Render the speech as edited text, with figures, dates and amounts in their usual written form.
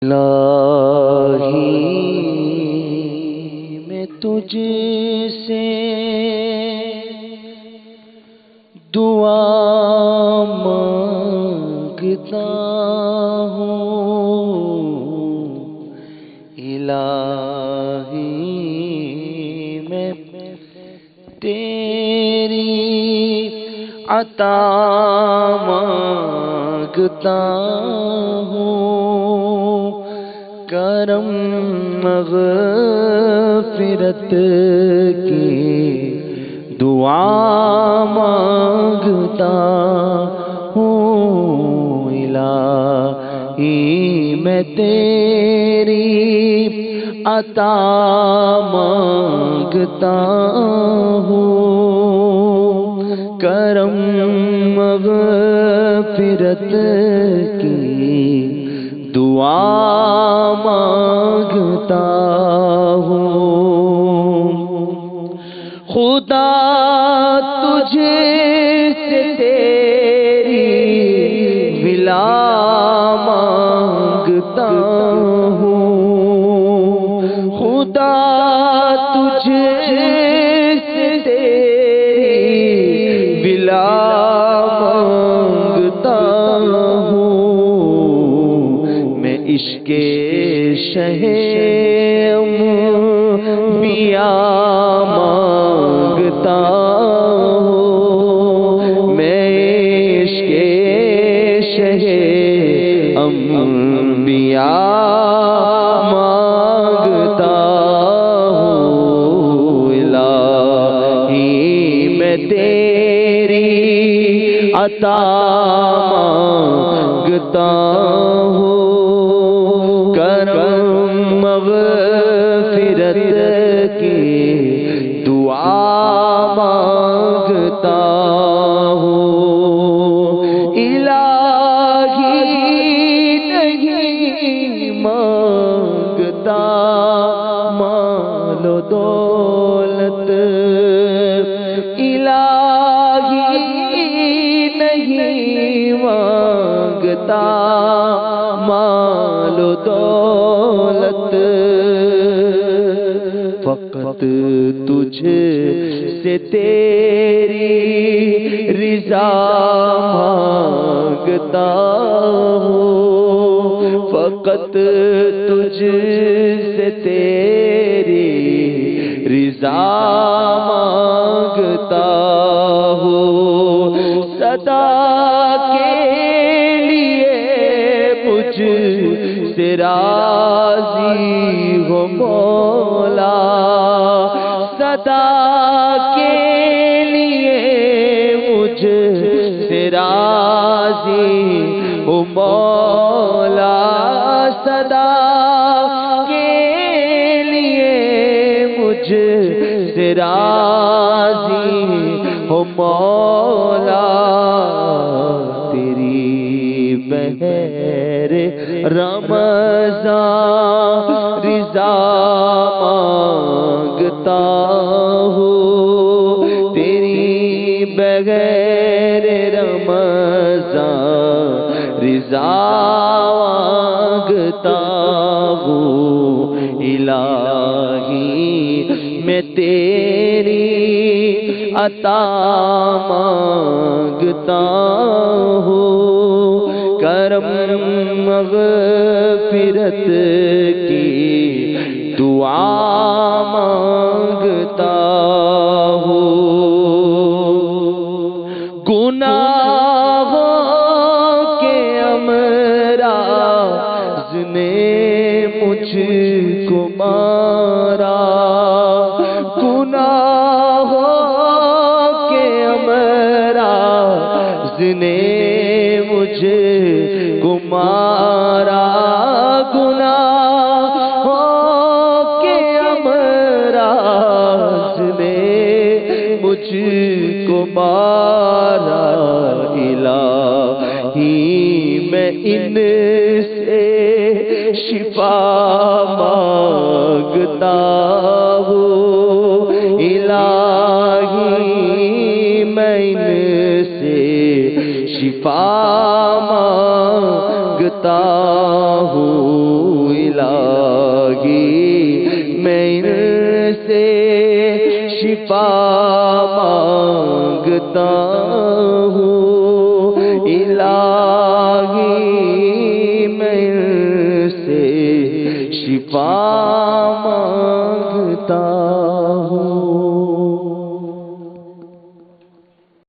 الہی میں تجھ سے دعا مانگتا ہوں، الہی میں تیری عطا مانگتا ہوں، کرم مغفرت کی دعا مانگتا ہوں، الہی میں تیری عطا مانگتا ہوں، کرم مغفرت کی دعا مانگتا ہوں، خدا تجھے سے تیری ولا مانگتا ہوں، خدا تجھے سے تیری ولا مانگتا ہوں، میں عشق شہ انبیاء مانگتا ہوں، میں عشق شہ انبیاء مانگتا ہوں، الہی میں تیری عطا مانگتا ہوں، کرم مغفرت کی دعا مانگتا ہوں، الہی نہیں مانگتا مال و دولت، الہی نہیں مانگتا مال و دولت، فقط تجھ سے تیری رضا مانگتا ہوں، فقط تجھ سے تیری رضا مانگتا ہوں، صدا کے لیے مجھ سے راضی ہو مولا، صدا کے لیے مجھ سے راضی ہو مولا، صدا کے لیے مجھ سے راضی ہو مولا، تیری بہر رمضان رضا مانگتا ہوں، تیری بغیر رمضان رضا مانگتا ہوں، الہی میں تیری عطا مانگتا ہوں، کرم مغفرت کی دعا مانگتا ہوں، گناہوں کے امراض نے مجھ کو مارا، گناہوں کے امراض نے مجھ کو مارا، گناہوں کے امراض نے مجھ کو مارا، الہی میں ان سے شفا مانگتا ہوں، الہی میں ان سے شفا مانگتا ہوں، شفا مانگتا ہوں الہی میں سے شفا مانگتا